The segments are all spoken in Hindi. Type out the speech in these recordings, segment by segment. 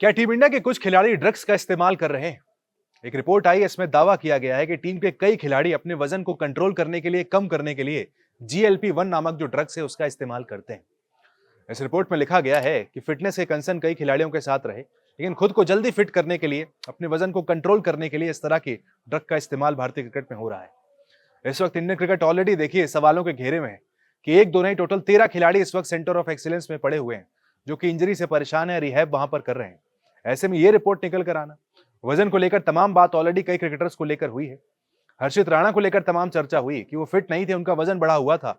क्या टीम इंडिया के कुछ खिलाड़ी ड्रग्स का इस्तेमाल कर रहे हैं? एक रिपोर्ट आई, इसमें दावा किया गया है कि टीम के कई खिलाड़ी अपने वजन को कंट्रोल करने के लिए, कम करने के लिए GLP-1 नामक जो ड्रग्स है उसका इस्तेमाल करते हैं। इस रिपोर्ट में लिखा गया है कि फिटनेस के कंसर्न कई खिलाड़ियों के साथ रहे, लेकिन खुद को जल्दी फिट करने के लिए, अपने वजन को कंट्रोल करने के लिए इस तरह की ड्रग का इस्तेमाल भारतीय क्रिकेट में हो रहा है। इस वक्त इंडियन क्रिकेट ऑलरेडी देखिए सवालों के घेरे में है कि एक दो नहीं, टोटल 13 खिलाड़ी इस वक्त सेंटर ऑफ एक्सीलेंस में पड़े हुए हैं, जो कि इंजरी से परेशान है, रिहैब वहां पर कर रहे हैं। ऐसे में ये रिपोर्ट निकल कर आना, वजन को लेकर तमाम बात ऑलरेडी कई क्रिकेटर्स को लेकर हुई है। हर्षित राणा को लेकर तमाम चर्चा हुई कि वो फिट नहीं थे, उनका वजन बढ़ा हुआ था,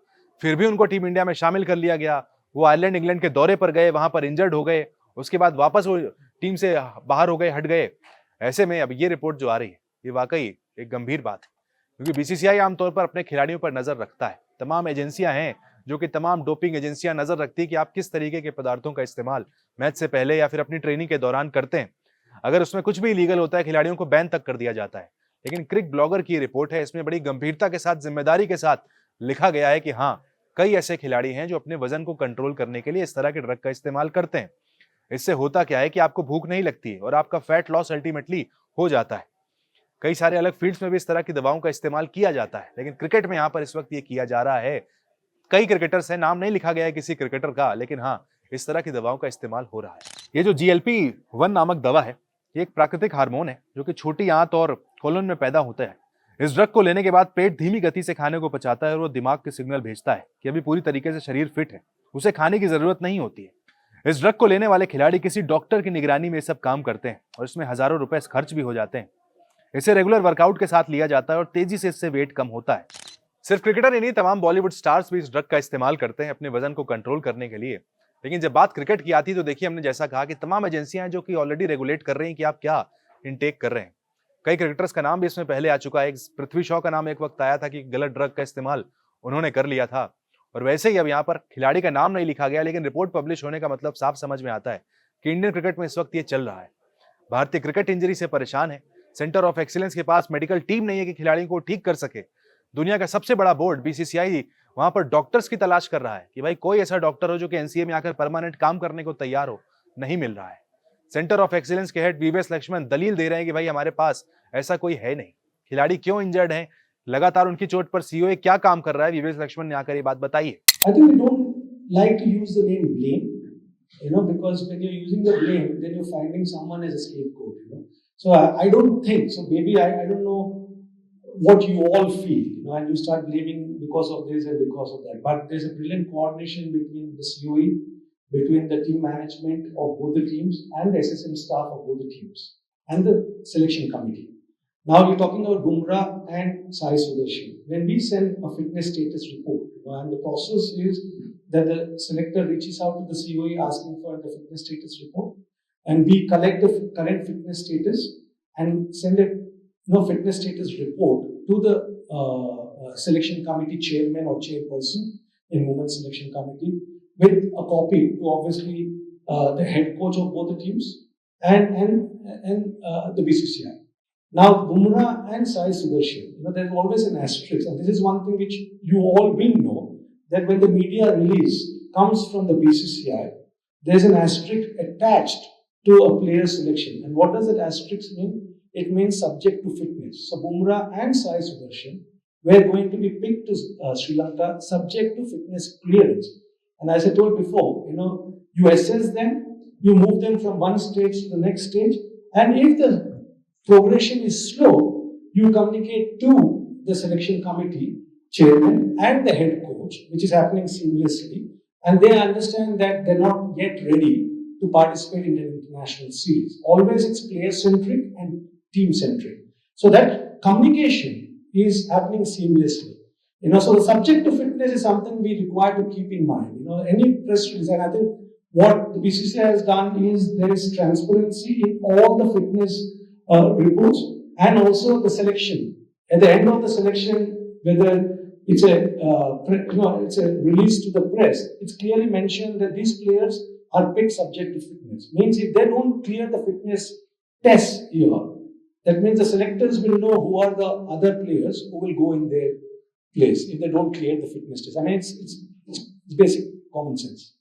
फिर भी उनको टीम इंडिया में शामिल कर लिया गया। वो आयरलैंड इंग्लैंड के दौरे पर गए, वहां पर इंजर्ड हो गए, उसके बाद वापस वो टीम से बाहर हो गए, हट गए। ऐसे में अब ये रिपोर्ट जो आ रही है, ये वाकई एक गंभीर बात है, क्योंकि बीसीसीआई आमतौर पर अपने खिलाड़ियों पर नजर रखता है। तमाम एजेंसियां हैं जो कि तमाम डोपिंग एजेंसियां नजर रखती है कि आप किस तरीके के पदार्थों का इस्तेमाल मैच से पहले या फिर अपनी ट्रेनिंग के दौरान करते हैं। अगर उसमें कुछ भी इलीगल होता है, खिलाड़ियों को बैन तक कर दिया जाता है। लेकिन क्रिक ब्लॉगर की रिपोर्ट है, इसमें बड़ी गंभीरता के साथ, जिम्मेदारी के साथ लिखा गया है कि हाँ, कई ऐसे खिलाड़ी हैं जो अपने वजन को कंट्रोल करने के लिए इस तरह के ड्रग का इस्तेमाल करते हैं। इससे होता क्या है कि आपको भूख नहीं लगती और आपका फैट लॉस अल्टीमेटली हो जाता है। कई सारे अलग फील्ड्स में भी इस तरह की दवाओं का इस्तेमाल किया जाता है, लेकिन क्रिकेट में यहाँ पर इस वक्त ये किया जा रहा है। कई क्रिकेटर्स हैं, नाम नहीं लिखा गया है किसी क्रिकेटर का, लेकिन हाँ, इस तरह की दवाओं का इस्तेमाल हो रहा है। ये जो GLP-1 नामक दवा है, ये एक प्राकृतिक हार्मोन है जो कि छोटी आंत और कोलन में पैदा होता है। इस ड्रग को लेने के बाद पेट धीमी गति से खाने को पचाता है और वो दिमाग के सिग्नल भेजता है कि अभी पूरी तरीके से शरीर फिट है, उसे खाने की जरूरत नहीं होती है। इस ड्रग को लेने वाले खिलाड़ी किसी डॉक्टर की निगरानी में ये सब काम करते हैं और इसमें हजारों रुपए खर्च भी हो जाते हैं। इसे रेगुलर वर्कआउट के साथ लिया जाता है और तेजी से इससे वेट कम होता है। सिर्फ क्रिकेटर ही नहीं, तमाम बॉलीवुड स्टार्स भी इस ड्रग का इस्तेमाल करते हैं अपने वजन को कंट्रोल करने के लिए। लेकिन जब बात क्रिकेट की आती है तो देखिए, हमने जैसा कहा कि तमाम एजेंसियां हैं जो कि ऑलरेडी रेगुलेट कर रही हैं कि आप क्या इनटेक कर रहे हैं। कई क्रिकेटर्स का नाम भी इसमें पहले आ चुका है। पृथ्वी शॉ का नाम एक वक्त आया था कि गलत ड्रग का इस्तेमाल उन्होंने कर लिया था, और वैसे ही अब यहाँ पर खिलाड़ी का नाम नहीं लिखा गया, लेकिन रिपोर्ट पब्लिश होने का मतलब साफ समझ में आता है कि इंडियन क्रिकेट में इस वक्त ये चल रहा है। भारतीय क्रिकेट इंजरी से परेशान है, सेंटर ऑफ एक्सीलेंस के पास मेडिकल टीम नहीं है कि खिलाड़ियों को ठीक कर सके। दुनिया का सबसे बड़ा बोर्ड BCCI वहां पर डॉक्टर्स की तलाश कर रहा है कि भाई कोई ऐसा डॉक्टर हो जो कि NCA में आकर परमानेंट काम करने को तैयार हो, नहीं मिल रहा है। सेंटर ऑफ एक्सीलेंस के हेड VVS लक्ष्मण दलील दे रहे हैं कि भाई हमारे पास ऐसा कोई है नहीं। खिलाड़ी क्यों इंजर्ड हैं, लगातार उनकी चोट पर COA क्या काम कर रहा है, VVS लक्ष्मण ने आकर ये बात बताइए। I think we don't like to use the name blame, because when you're using the blame, then you're finding someone as a scapegoat. So I don't think so. Maybe I don't know what you all feel, and you start blaming because of this and because of that. But there's a brilliant coordination between the COE, between the team management of both the teams, and the SSM staff of both the teams, and the selection committee. Now you're talking about Bumrah and Sai Sudarshan. When we send a fitness status report, and the process is that the selector reaches out to the COE asking for the fitness status report, and we collect the current fitness status and send a fitness status report to the selection committee chairman or chairperson in women's selection committee, with a copy to obviously the head coach of both the teams and the BCCI. Now, Bumrah and Sai Sudarshan, there's always an asterisk, and this is one thing which you all will know, that when the media release comes from the BCCI, there's an asterisk attached to a player selection. And what does that asterisk mean? It means subject to fitness. So Bumrah and Sai Sudarshan were going to be picked to Sri Lanka subject to fitness clearance. And as I told before, you assess them, you move them from one stage to the next stage, and if the progression is slow, you communicate to the selection committee chairman and the head coach, which is happening seamlessly, and they understand that they're not yet ready to participate in an international series. Always it's player-centric and team-centric. So that communication is happening seamlessly. So the subject to fitness is something we require to keep in mind. Any press release, and I think what the BCCI has done is there is transparency in all the fitness reports, and also the selection. At the end of the selection, whether it's a release to the press, it's clearly mentioned that these players are picked subject to fitness. Means if they don't clear the fitness test here, that means the selectors will know who are the other players who will go in their place if they don't clear the fitness test. I mean, it's basic common sense.